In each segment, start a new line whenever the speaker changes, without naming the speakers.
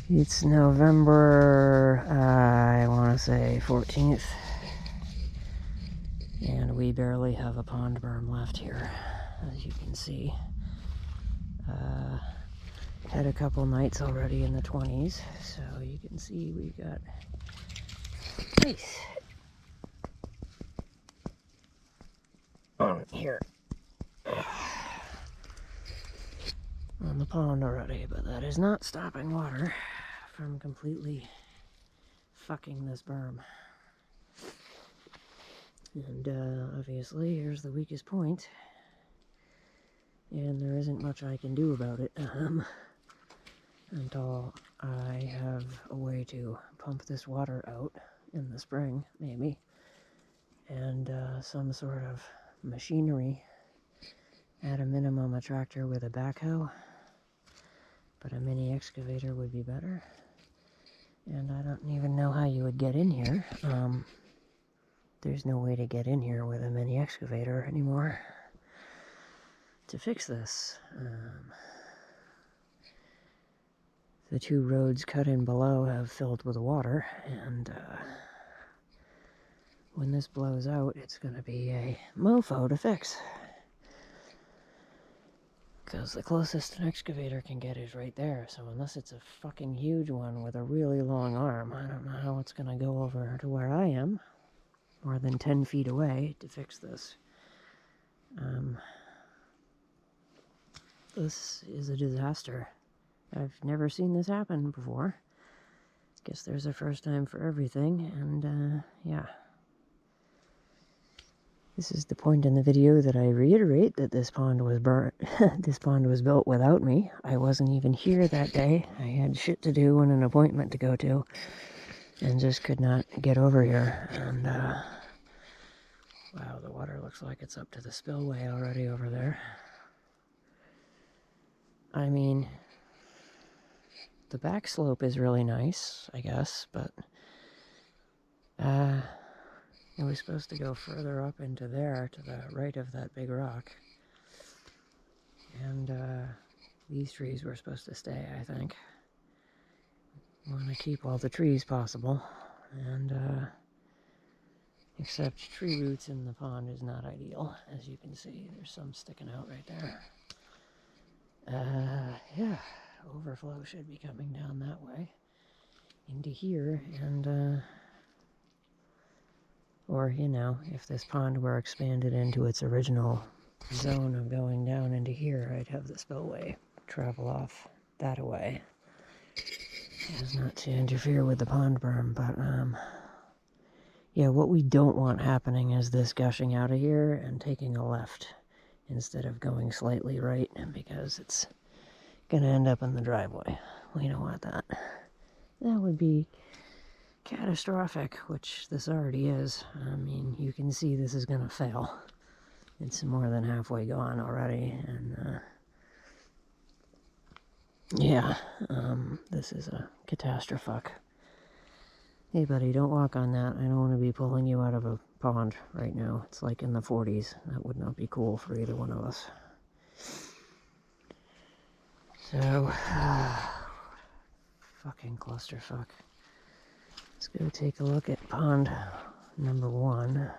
It's November, I want to say 14th, and we barely have a pond berm left here, as you can see. Had a couple nights already in the 20s, so you can see we got ice on here on the pond already, but that is not stopping water from completely fucking this berm. And obviously here's the weakest point, and there isn't much I can do about it until I have a way to pump this water out in the spring, maybe, and some sort of machinery, at a minimum a tractor with a backhoe, but a mini excavator would be better. And I don't even know how you would get in here. There's no way to get in here with a mini excavator anymore to fix this. The two roads cut in below have filled with water, and when this blows out, it's going to be a mofo to fix. Because the closest an excavator can get is right there, so unless it's a fucking huge one with a really long arm, I don't know how it's going to go over to where I am, more than 10 feet away, to fix this. This is a disaster. I've never seen this happen before. Guess there's a first time for everything, and yeah. This is the point in the video that I reiterate that this pond was this pond was built without me. I wasn't even here that day. I had shit to do and an appointment to go to, and just could not get over here. And wow, the water looks like it's up to the spillway already over there. I mean, the back slope is really nice, I guess, but it was supposed to go further up into there, to the right of that big rock. And these trees were supposed to stay, I think. Want to keep all the trees possible. And except tree roots in the pond is not ideal. As you can see, there's some sticking out right there. Yeah, overflow should be coming down that way into here, and or, you know, if this pond were expanded into its original zone of going down into here, I'd have the spillway travel off that away, as not to interfere with the pond berm. But yeah, what we don't want happening is this gushing out of here and taking a left instead of going slightly right, because it's gonna end up in the driveway. We don't want that. That would be catastrophic, which this already is. I mean, you can see this is gonna fail. It's more than halfway gone already, and yeah, this is a catastrophe. Hey buddy, don't walk on that. I don't want to be pulling you out of a pond right now. It's like in the 40s. That would not be cool for either one of us. So, fucking clusterfuck. Let's go take a look at pond number 1.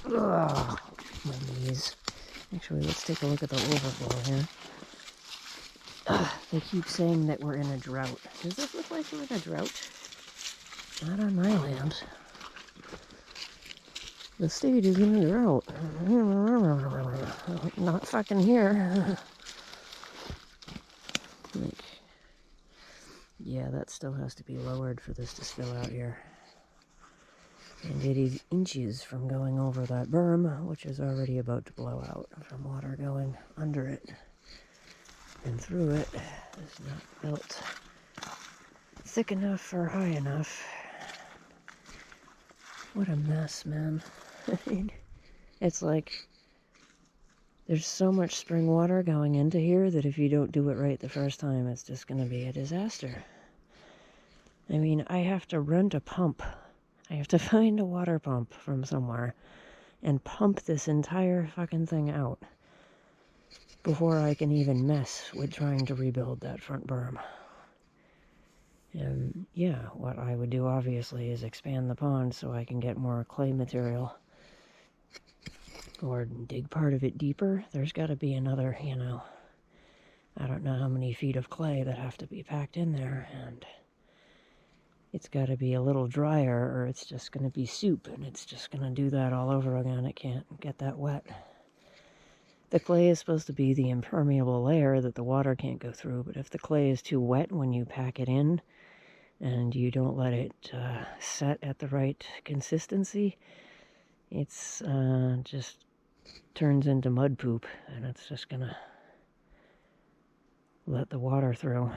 Ugh, my knees. Actually, let's take a look at the overflow here. They keep saying that we're in a drought. Does this look like we're in a drought? Not on my land. The state is in a drought. Not fucking here. Like, yeah, that still has to be lowered for this to spill out here. And it is inches from going over that berm, which is already about to blow out from water going under it and through it. It's not built thick enough or high enough. What a mess, man. It's like there's so much spring water going into here that if you don't do it right the first time, it's just going to be a disaster. I mean, I have to rent a pump. I have to find a water pump from somewhere and pump this entire fucking thing out before I can even mess with trying to rebuild that front berm. And yeah, what I would do obviously is expand the pond so I can get more clay material. Or dig part of it deeper. There's got to be another, I don't know how many feet of clay that have to be packed in there, and it's got to be a little drier or it's just going to be soup, and it's just going to do that all over again. It can't get that wet. The clay is supposed to be the impermeable layer that the water can't go through, but if the clay is too wet when you pack it in and you don't let it set at the right consistency, it's just turns into mud poop, and it's just going to let the water through.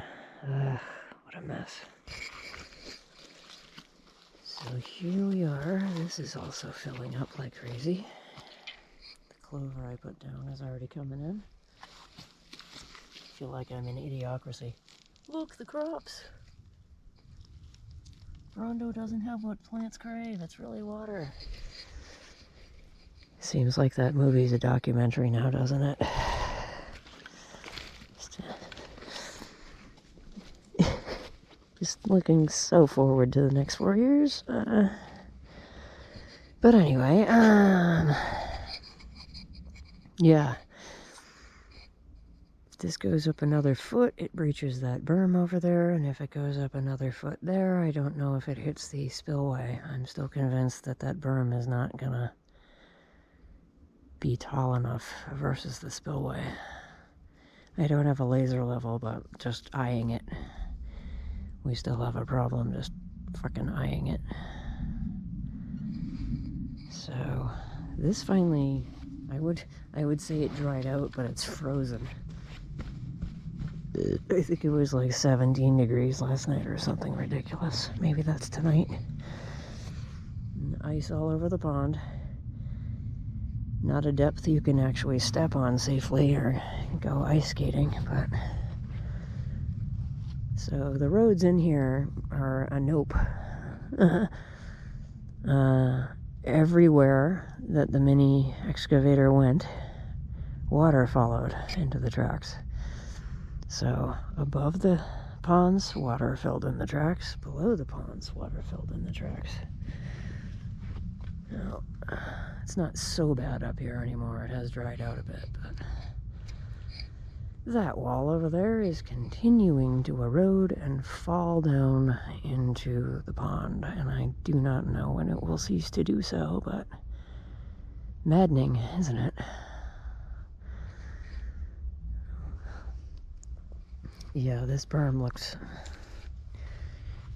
What a mess. So here we are. This is also filling up like crazy. The clover I put down is already coming in. I feel like I'm in Idiocracy. Look, the crops! Rondo doesn't have what plants crave. It's really water. Seems like that movie's a documentary now, doesn't it? Just looking so forward to the next 4 years. But anyway, yeah. If this goes up another foot, it breaches that berm over there, and if it goes up another foot there, I don't know if it hits the spillway. I'm still convinced that that berm is not gonna be tall enough versus the spillway. I don't have a laser level, but just eyeing it, we still have a problem just fucking eyeing it. So this finally, I would say it dried out, but it's frozen. I think it was like 17 degrees last night or something ridiculous. Maybe that's tonight. And ice all over the pond. Not a depth you can actually step on safely or go ice skating, but... So the roads in here are a nope. Everywhere that the mini excavator went, water followed into the tracks. So above the ponds, water filled in the tracks. Below the ponds, water filled in the tracks. Now, it's not so bad up here anymore. It has dried out a bit, but that wall over there is continuing to erode and fall down into the pond, and I do not know when it will cease to do so, but maddening, isn't it? Yeah, this berm looks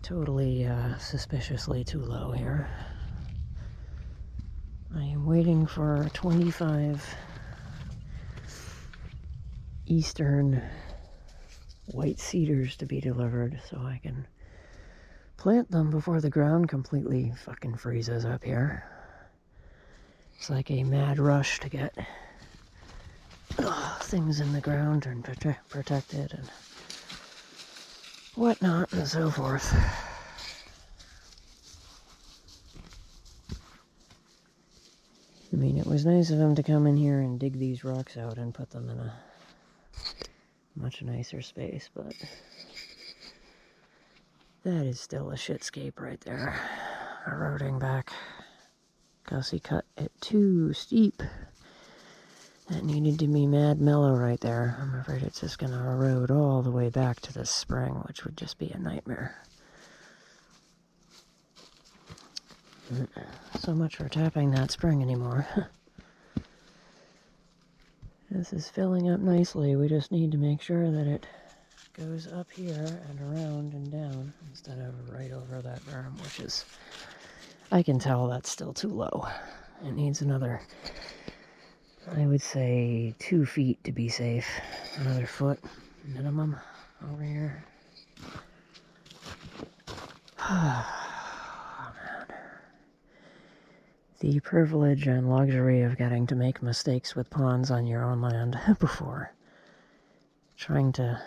totally suspiciously too low here. I am waiting for 25 eastern white cedars to be delivered so I can plant them before the ground completely fucking freezes up here. It's like a mad rush to get things in the ground and protected and whatnot and so forth. I mean, it was nice of him to come in here and dig these rocks out and put them in a much nicer space, but that is still a shitscape right there, eroding back, because he cut it too steep. That needed to be mad mellow right there. I'm afraid it's just going to erode all the way back to the spring, which would just be a nightmare. So much for tapping that spring anymore. This is filling up nicely. We just need to make sure that it goes up here and around and down instead of right over that berm, which is, I can tell that's still too low. It needs another, I would say, 2 feet to be safe. Another foot minimum over here. The privilege and luxury of getting to make mistakes with ponds on your own land before trying to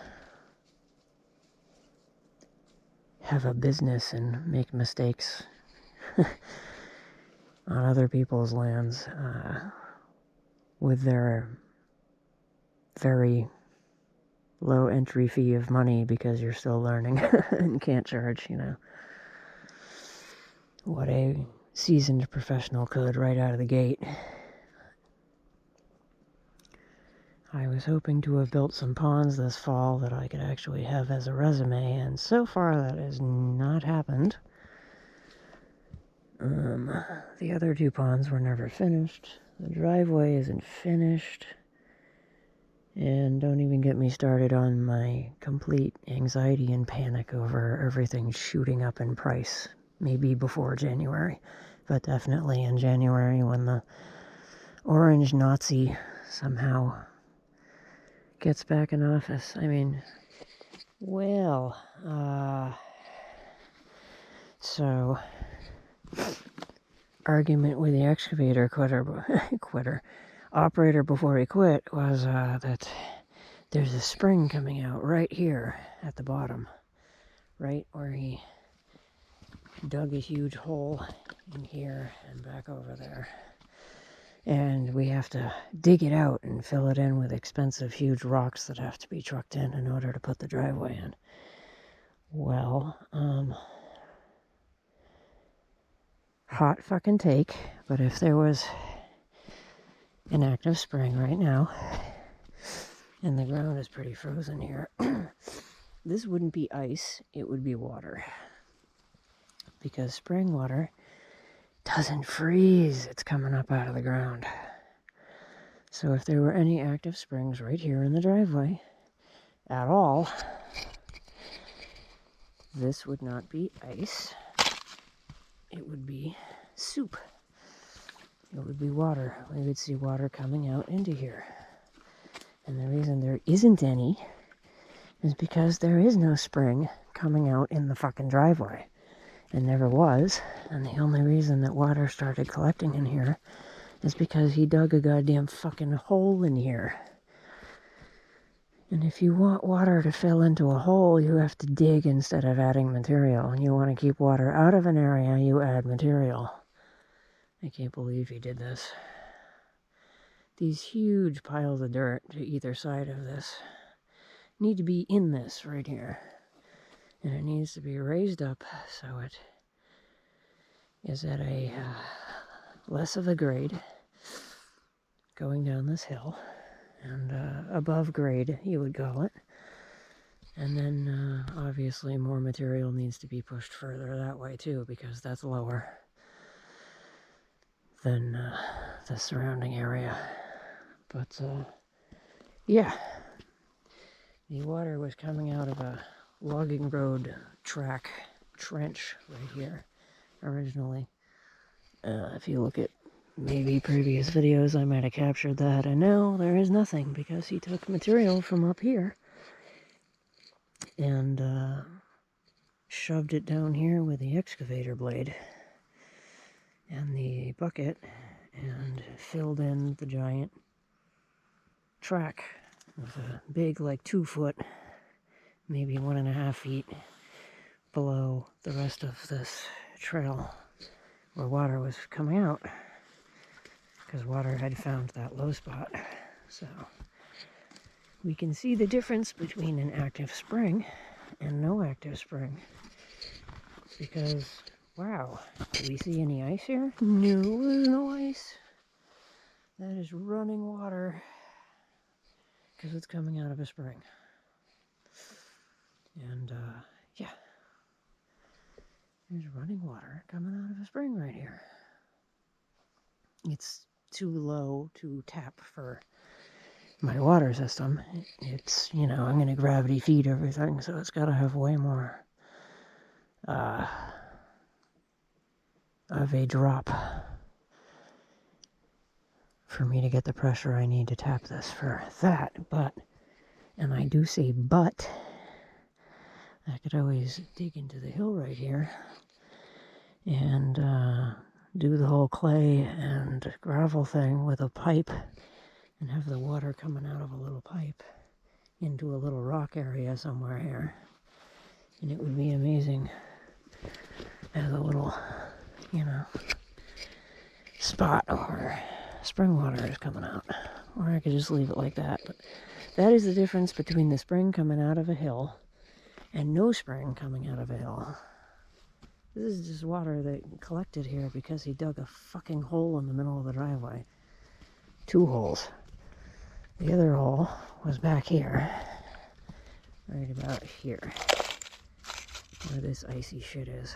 have a business and make mistakes on other people's lands with their very low entry fee of money because you're still learning and can't charge, what a seasoned professional could right out of the gate. I was hoping to have built some ponds this fall that I could actually have as a resume, and so far that has not happened. The other 2 ponds were never finished. The driveway isn't finished. And don't even get me started on my complete anxiety and panic over everything shooting up in price. Maybe before January, but definitely in January when the orange Nazi somehow gets back in office. I mean, well, so argument with the excavator operator before he quit was that there's a spring coming out right here at the bottom, right where he dug a huge hole in here and back over there. And we have to dig it out and fill it in with expensive huge rocks that have to be trucked in order to put the driveway in. Well, hot fucking take, but if there was an active spring right now, and the ground is pretty frozen here, this wouldn't be ice, it would be water. Because spring water doesn't freeze, it's coming up out of the ground. So if there were any active springs right here in the driveway at all, this would not be ice, it would be soup. It would be water. We would see water coming out into here. And the reason there isn't any is because there is no spring coming out in the fucking driveway. It never was. And the only reason that water started collecting in here is because he dug a goddamn fucking hole in here. And if you want water to fill into a hole, you have to dig instead of adding material. And you want to keep water out of an area, you add material. I can't believe he did this. These huge piles of dirt to either side of this need to be in this right here. And it needs to be raised up so it is at a less of a grade going down this hill. And above grade, you would call it. And then, obviously, more material needs to be pushed further that way, too, because that's lower than the surrounding area. But, yeah. The water was coming out of a logging road trench right here, originally. If you look at maybe previous videos, I might have captured that. And now there is nothing because he took material from up here and shoved it down here with the excavator blade and the bucket and filled in the giant track with a big, like 2 foot, maybe 1.5 feet below the rest of this trail where water was coming out, because water had found that low spot. So we can see the difference between an active spring and no active spring, because wow, do we see any ice here? No, there's no ice. That is running water because it's coming out of a spring. And yeah, there's running water coming out of a spring right here. It's too low to tap for my water system. It's, I'm going to gravity feed everything, so it's got to have way more of a drop for me to get the pressure I need to tap this for that. But, and I do say but, I could always dig into the hill right here and do the whole clay and gravel thing with a pipe and have the water coming out of a little pipe into a little rock area somewhere here. And it would be amazing as a little, spot where spring water is coming out. Or I could just leave it like that. But That is the difference between the spring coming out of a hill and no spring coming out of a hill. This is just water that collected here because he dug a fucking hole in the middle of the driveway. 2 holes. The other hole was back here. Right about here. Where this icy shit is.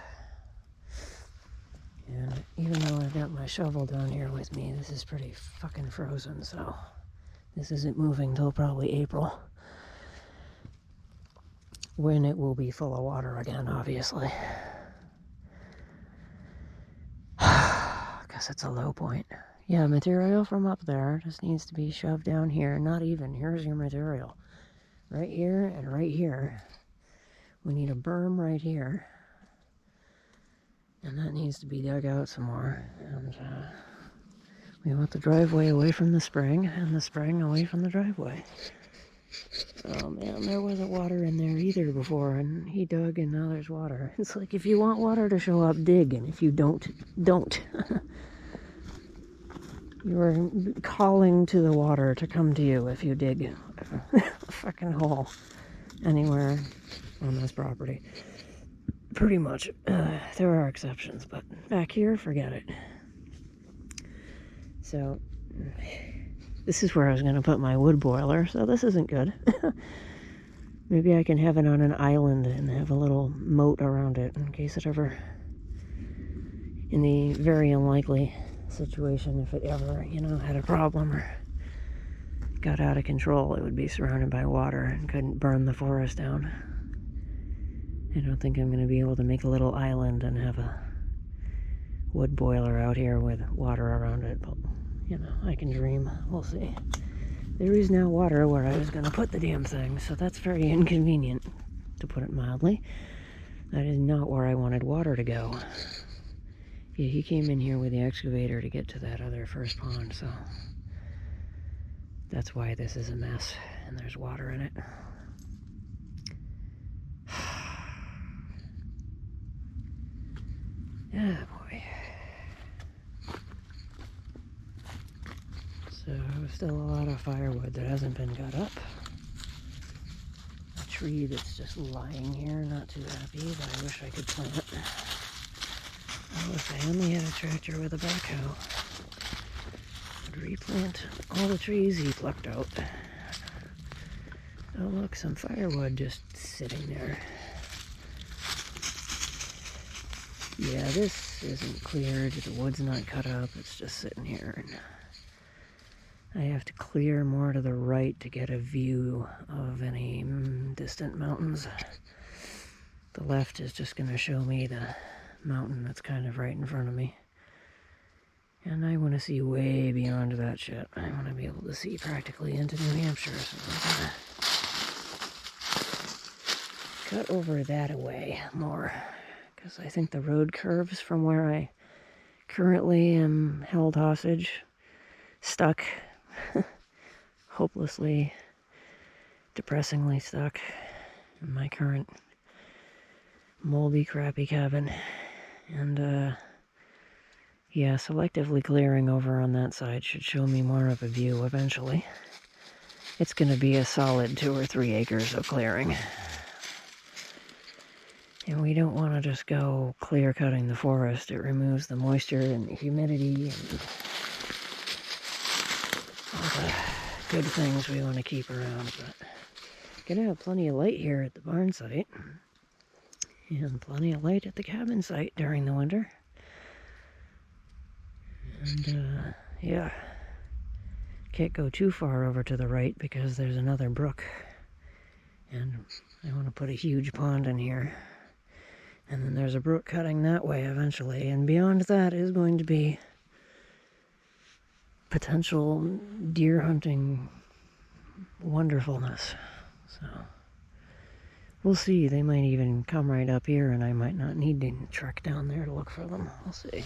And even though I've got my shovel down here with me, this is pretty fucking frozen, so this isn't moving till probably April. When it will be full of water again, obviously. Because it's a low point. Yeah, material from up there just needs to be shoved down here. Not even. Here's your material. Right here and right here. We need a berm right here. And that needs to be dug out some more. And we want the driveway away from the spring and the spring away from the driveway. Oh man, there wasn't water in there either before, and he dug and now there's water. It's like, if you want water to show up, dig, and if you don't, don't. You are calling to the water to come to you if you dig a fucking hole anywhere on this property. Pretty much. There are exceptions, but back here, forget it. So, this is where I was going to put my wood boiler, so this isn't good. Maybe I can have it on an island and have a little moat around it in case it ever, in the very unlikely situation, if it ever, had a problem or got out of control, it would be surrounded by water and couldn't burn the forest down. I don't think I'm going to be able to make a little island and have a wood boiler out here with water around it, but, I can dream. We'll see. There is now water where I was going to put the damn thing, so that's very inconvenient, to put it mildly. That is not where I wanted water to go. Yeah, he came in here with the excavator to get to that other first pond, so that's why this is a mess, and there's water in it. Yeah, boy. So, still a lot of firewood that hasn't been cut up. A tree that's just lying here, not too happy, but I wish I could plant it. Oh, if I only had a tractor with a backhoe, I'd replant all the trees he plucked out. Oh, look, some firewood just sitting there. Yeah, this isn't cleared, the wood's not cut up, it's just sitting here. And I have to clear more to the right to get a view of any distant mountains. The left is just going to show me the mountain that's kind of right in front of me. And I want to see way beyond that shit. I want to be able to see practically into New Hampshire, so I'm going to cut over that away more. Because I think the road curves from where I currently am held hostage, stuck, hopelessly, depressingly stuck in my current moldy, crappy cabin. And, yeah, selectively clearing over on that side should show me more of a view eventually. It's going to be a solid 2 or 3 acres of clearing. And we don't want to just go clear cutting the forest. It removes the moisture and the humidity and all the good things we want to keep around. But gonna have plenty of light here at the barn site. And plenty of light at the cabin site during the winter. And, yeah. Can't go too far over to the right because there's another brook. And I want to put a huge pond in here. And then there's a brook cutting that way eventually. And beyond that is going to be potential deer hunting wonderfulness. So we'll see. They might even come right up here and I might not need to trek down there to look for them. We'll see.